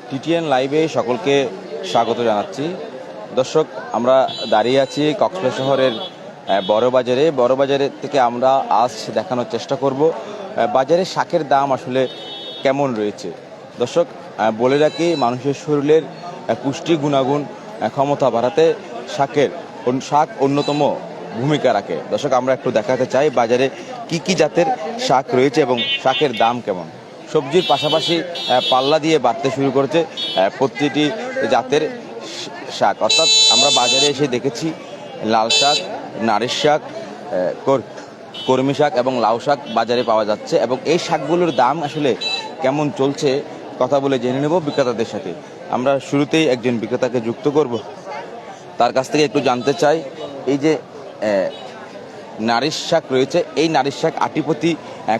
TTN লাইভে সকলকে স্বাগত জানাচ্ছি। দর্শক, আমরা দাঁড়িয়ে আছি কক্সবাজার শহরের বড়বাজারে থেকে আমরা আজ দেখানোর চেষ্টা করব বাজারে শাকের দাম আসলে কেমন রয়েছে। দর্শক, বলে রাখি, মানুষের শরীরের পুষ্টি গুণাগুণ ক্ষমতা বাড়াতে শাক অন্যতম ভূমিকা রাখে। দর্শক, আমরা একটু দেখাতে চাই বাজারে কি কি জাতের শাক রয়েছে এবং শাকের দাম কেমন। সবজির পাশাপাশি পাল্লা দিয়ে বাড়তে শুরু করেছে প্রতিটি জাতের শাক। অর্থাৎ আমরা বাজারে এসে দেখেছি লাল শাক, নারিশ শাক, কর্মী শাক এবং লাউ শাক বাজারে পাওয়া যাচ্ছে, এবং এই শাকগুলোর দাম আসলে কেমন চলছে কথা বলে জেনে নেব বিক্রেতাদের সাথে। আমরা শুরুতেই একজন বিক্রেতাকে যুক্ত করব, তার কাছ থেকে একটু জানতে চাই এই যে নারিশ শাক রয়েছে, এই নারিশ শাক আটি প্রতি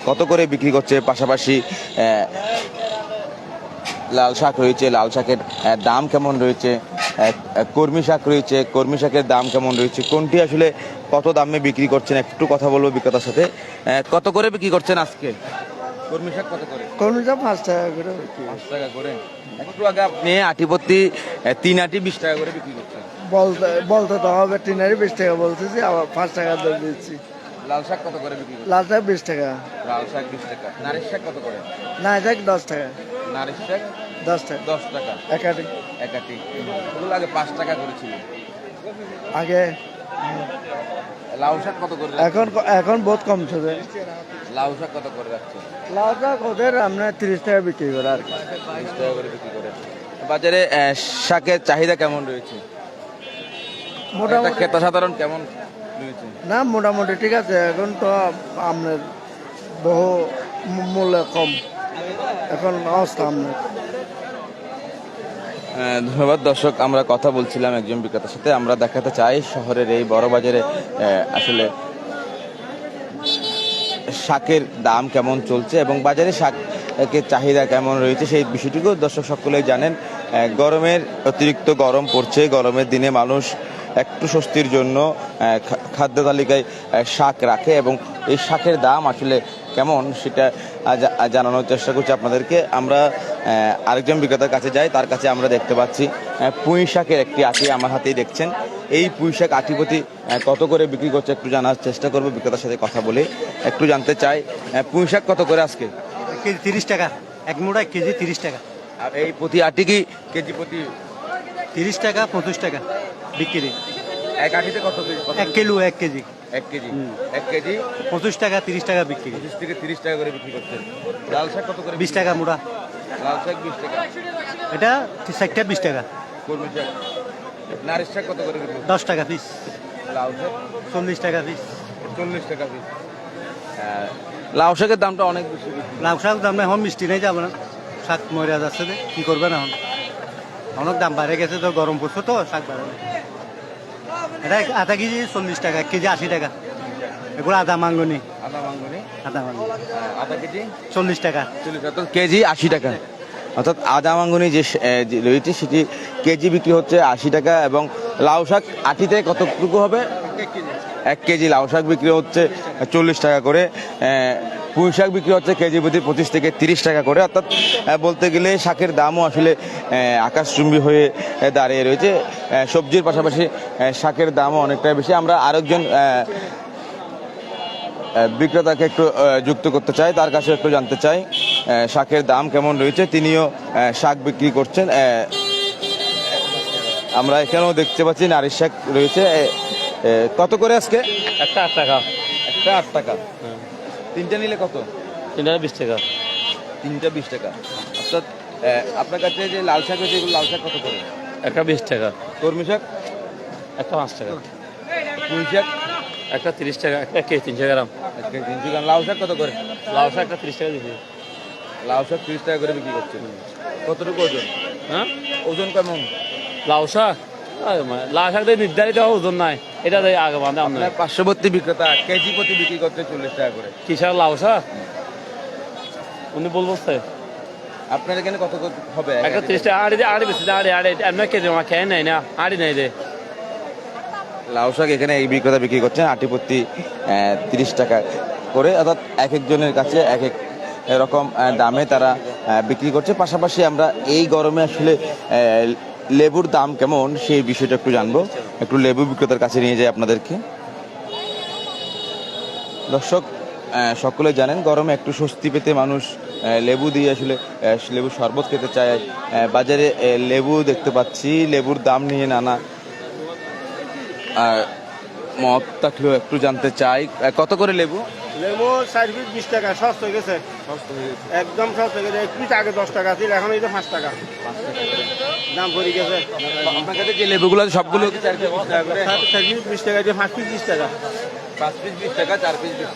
কত করে বিক্রি করছে। পাশাপাশি লাল শাক রয়েছে, লাল শাকের দাম কেমন রয়েছে। কর্মী শাক রয়েছে, কর্মী শাকের দাম কেমন রয়েছে, কোনটি আসলে কত দামে বিক্রি করছেন একটু কথা বলবো বিক্রেতার সাথে। কত করে বিক্রি করছেন আজকে কর্মী শাক? কত করে কর্মী শাক? 5 টাকা করে। 5 টাকা করে। একটু আগে আপনি আটি প্রতি 3 আটি 20 টাকা করে বিক্রি করছেন। বলতে তো হবে 3 আটি 20 টাকা বলতেছি, আবার 5 টাকা দর দিচ্ছি। লাল শাক কত করে বিক্রি করছেন? লাল শাক 20 টাকা। লাল শাক 20 টাকা। নারিশ শাক কত করে? নারিশ শাক 10 টাকা। নারিশ শাক 10 টাকা। 10 টাকা এক আটি। এক আটি। ওগুলো আগে 5 টাকা করেছিল আগে। লাউ শাক কত করে? এখন বহুত কমছে। লাউ শাক কত করে রাখছে? লাল শাক ওদের আমরা 30 টাকা বিক্রি করে আর কি। 30 টাকা করে বিক্রি করে। বাজারে শাকের চাহিদা কেমন রয়েছে? মোটামুটি ক্রেতা সাধারণ কেমন রয়েছে? না, মোটামুটি ঠিক আছে। এখন তো আপনার বহু মূল্য কম, এখন অবস্থা আপনার। ধন্যবাদ। দর্শক, আমরা কথা বলছিলাম একজন বিক্রেতার সাথে। আমরা দেখাতে চাই শহরের এই বড় বাজারে আসলে শাকের দাম কেমন চলছে এবং বাজারে শাকের চাহিদা কেমন রয়েছে সেই বিষয়টিকেও দর্শক সকলেই জানেন। গরমের অতিরিক্ত গরম পড়ছে, গরমের দিনে মানুষ একটু স্বস্তির জন্য খাদ্য তালিকায় শাক রাখে, এবং এই শাকের দাম আসলে কেমন সেটা জানানোর চেষ্টা করছি আপনাদেরকে। আমরা আরেকজন বিক্রেতার কাছে যাই, তার কাছে আমরা দেখতে পাচ্ছি পুঁই শাকের একটি আটি আমার হাতেই দেখছেন। এই পুঁই শাক আটি প্রতি কত করে বিক্রি করছে একটু জানার চেষ্টা করবো বিক্রেতার সাথে কথা বলে। একটু জানতে চাই পুঁই শাক কত করে আজকে? কেজি 30 টাকা। এক মুড়া কেজি 30 টাকা। আর এই প্রতি আটি কি কেজি প্রতি 30 টাকা 25 টাকা বিক্রি। এক আটিতে কত KG? 1 kilo 1 KG. 1 KG 1 KG 25 টাকা 30 টাকা বিক্রি। 25 থেকে 30 টাকা করে বিক্রি করছেন। লাল শাক কত করে? 20 টাকা মুড়া। লাল শাক 20 টাকা। এটা 60টা 20 টাকা। কর্মী শাক, নারিশ শাক কত করে? 10 টাকা পিস। লাউ শাক 40 টাকা পিস। 40 টাকা পিস। লাউ শাকের দামটা অনেক বেশি। লাউ শাক দাম না, এখন মিষ্টি নেই, যাবে না, শাক মরে যাচ্ছে। কি করবেন এখন? অনেক দাম বেড়ে গেছে তো, গরম পড়ছে তো, শাক বাড়ে। এটা আধা কেজি 40 টাকা, 1 কেজি 80 টাকা। এগুলো আদা মাঙ্গনি। আধা কেজি 40 টাকা। 40 টাকা, কেজি 80 টাকা। অর্থাৎ আদা মাঙ্গনি যে রয়েছে সেটি কেজি বিক্রি হচ্ছে 80 টাকা, এবং লাউ শাক আটিতে কতটুকু হবে? 1 কেজি লাউ শাক বিক্রি হচ্ছে 40 টাকা করে। পুঁই শাক বিক্রি হচ্ছে কেজি প্রতি 25 থেকে 30 টাকা করে। অর্থাৎ বলতে গেলে শাকের দামও আসলে আকাশচুম্বী হয়ে দাঁড়িয়ে রয়েছে। সবজির পাশাপাশি শাকের দামও অনেকটাই বেশি। আমরা আরেকজন বিক্রেতাকে একটু যুক্ত করতে চাই, তার কাছে একটু জানতে চাই শাকের দাম কেমন রয়েছে। তিনিও শাক বিক্রি করছেন। আমরা এখানেও দেখতে পাচ্ছি নারিশ শাক রয়েছে। কত করে আজকে? একটা 8 টাকা। একটা 8 টাকা। তিনটা নিলে কত? তিনটা 20 টাকা। তিনটা 20 টাকা। অর্থাৎ আপনার কাছে যে লাল শাক রয়েছে, এগুলো লাল শাক কত করে? একটা 20 টাকা। কর্মী শাক একটা 5 টাকা। পুঁই শাক একটা 30 টাকা। একটা কেজি 300 গ্রাম। 300 গ্রাম। লাউ শাক কত করে? লাউ শাক একটা 30 টাকা দিচ্ছি। লাউ শাক 30 টাকা করে বিক্রি করছে। কতটুকু ওজন? হ্যাঁ, ওজন কেমন? লাউ শাক লাউ শাক নির্ধারিত ওজন নাই, এটা আগে বাঁধে আপনার পার্শ্ববর্তী বিক্রেতা কেজি প্রতি বিক্রি করতে 40 টাকা করে। কি শাক? লাউ শাক উনি বলবো আপনার এখানে কত হবে? একটা 30 টাকা। আড়ি বেশি আড়ি এমন কেজি আমার খেয়ে নেই না, আড়ি নেই রে। লাউ শাক এখানে এই বিক্রেতা বিক্রি করছেন আটি প্রতি 30 টাকা করে। অর্থাৎ এক একজনের কাছে এক এক এরকম দামে তারা বিক্রি করছে। পাশাপাশি আমরা এই গরমে আসলে লেবুর দাম কেমন সেই বিষয়টা একটু জানবো। একটু লেবু বিক্রেতার কাছে নিয়ে যাই আপনাদেরকে। দর্শক, সকলে জানেন গরমে একটু স্বস্তি পেতে মানুষ লেবু দিয়ে আসলে লেবু শরবত খেতে চায়। বাজারে লেবু দেখতে পাচ্ছি, লেবুর দাম নিয়ে নানা মত থাকলেও একটু জানতে চাই কত করে লেবু? লেবু 4 পিস 20 টাকা, সস্তা হয়ে গেছে, একদম সস্তা হয়ে গেছে। 1 পিস আগে 10 টাকা ছিল, এখন এই যে 5 টাকা দাম পড়ে গেছে। আপনার কাছে যে লেবুগুলো আছে সবগুলো 4 পিস 20 টাকা করে? 4 পিস 20 টাকা দিয়ে 5 পিস 20 টাকা। 5 পিস 20 টাকা, 4 পিস 20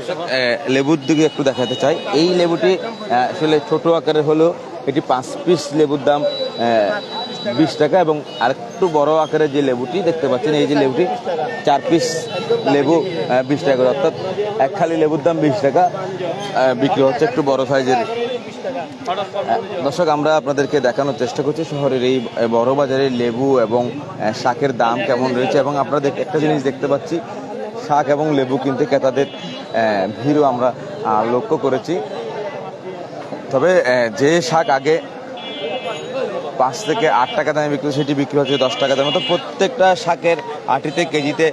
টাকা। লেবুর দিকে একটু দেখাতে চাই। এই লেবুটি আসলে ছোট আকারের হলেও এটি 5 পিস লেবুর দাম 20 টাকা, এবং আরেকটু বড় আকারের যে লেবুটি দেখতে পাচ্ছেন, এই যে লেবুটি 4 পিস লেবু 20 টাকা করে, অর্থাৎ এক খালি লেবুর দাম 20 টাকা বিক্রি হচ্ছে একটু বড় সাইজের। দর্শক, আমরা আপনাদেরকে দেখানোর চেষ্টা করছি শহরের এই বড় বাজারে লেবু এবং শাকের দাম কেমন রয়েছে, এবং আপনারা একটা জিনিস দেখতে পাচ্ছি, শাক এবং লেবু কিনতে ক্রেতাদের ভিড়ও আমরা লক্ষ্য করেছি। তবে যে শাক আগে 5 থেকে 8 টাকা দামে বিক্রি, সেটি বিক্রি হচ্ছে 10 টাকা দামে। তো প্রত্যেকটা শাকের আটিতে কেজিতে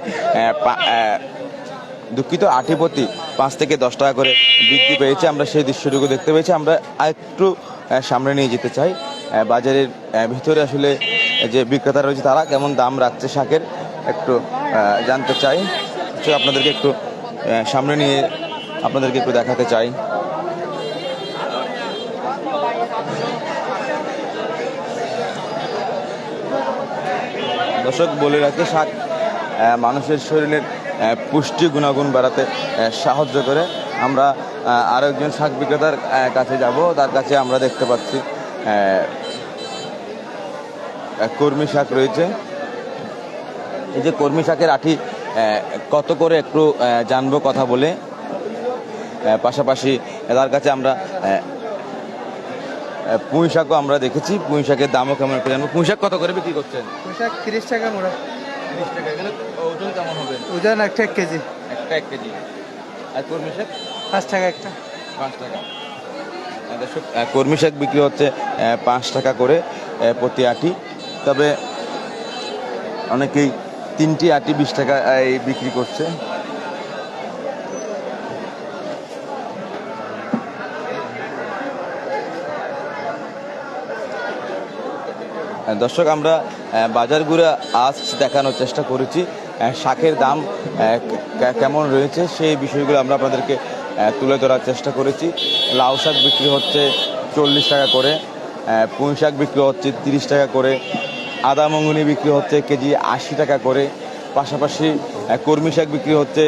দুঃখিত আটি প্রতি 5 থেকে 10 টাকা করে বৃদ্ধি পেয়েছে। আমরা সেই দৃশ্যটুকু দেখতে পেয়েছি। আমরা আরেকটু সামনে নিয়ে যেতে চাই। বাজারের ভিতরে আসলে যে বিক্রেতা রয়েছে তারা কেমন দাম রাখছে শাকের একটু জানতে চাই। আপনাদেরকে একটু সামনে নিয়ে আপনাদেরকে একটু দেখাতে চাই। দর্শক, বলে রাখি, শাক মানুষের শরীরের পুষ্টি গুণাগুণ বাড়াতে সাহায্য করে। আমরা আরও একজন শাক বিক্রেতার কাছে যাব। তার কাছে আমরা দেখতে পাচ্ছি কর্মী শাক রয়েছে। এই যে কর্মী শাকের আটি কত করে একটু জানবো কথা বলে। পাশাপাশি তার কাছে আমরা পুঁই শাকও আমরা দেখেছি, পুঁই শাকের দামও কেমন একটু জানবো। পুঁই শাক কত করে বিক্রি করছেন? পুঁই শাক 30 টাকা মোড়া। 30 টাকা। এখানে ওজন কেমন হবে? ওজন একটা 1 কেজি। একটা 1 কেজি। আর কর্মী শাক 5 টাকা একটা। 5 টাকা। দর্শক, কর্মী শাক বিক্রি হচ্ছে 5 টাকা করে প্রতি আটি। তবে অনেকেই 3টি আটি 20 টাকা বিক্রি করছে। দর্শক, আমরা বাজার ঘুরে আজ দেখানোর চেষ্টা করেছি শাকের দাম কেমন রয়েছে সেই বিষয়গুলো আমরা আপনাদেরকে তুলে ধরার চেষ্টা করেছি। লাউ শাক বিক্রি হচ্ছে 40 টাকা করে, পুঁই শাক বিক্রি হচ্ছে 30 টাকা করে, আদা মঙ্গুনি বিক্রি হচ্ছে কেজি 80 টাকা করে। পাশাপাশি কর্মী শাক বিক্রি হচ্ছে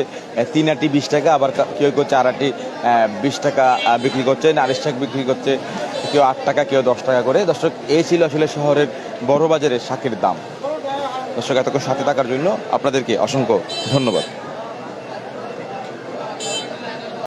3 আটি 20 টাকা, আবার কেউ 4 আটি 20 টাকা বিক্রি করছে। নারিশ শাক বিক্রি করছে কেউ 8 টাকা, কেউ 10 টাকা করে। দর্শক, এই ছিল আসলে শহরের বড় বাজারের শাকের দাম। দর্শক, এতক্ষণ সাথে থাকার জন্য আপনাদেরকে অসংখ্য ধন্যবাদ।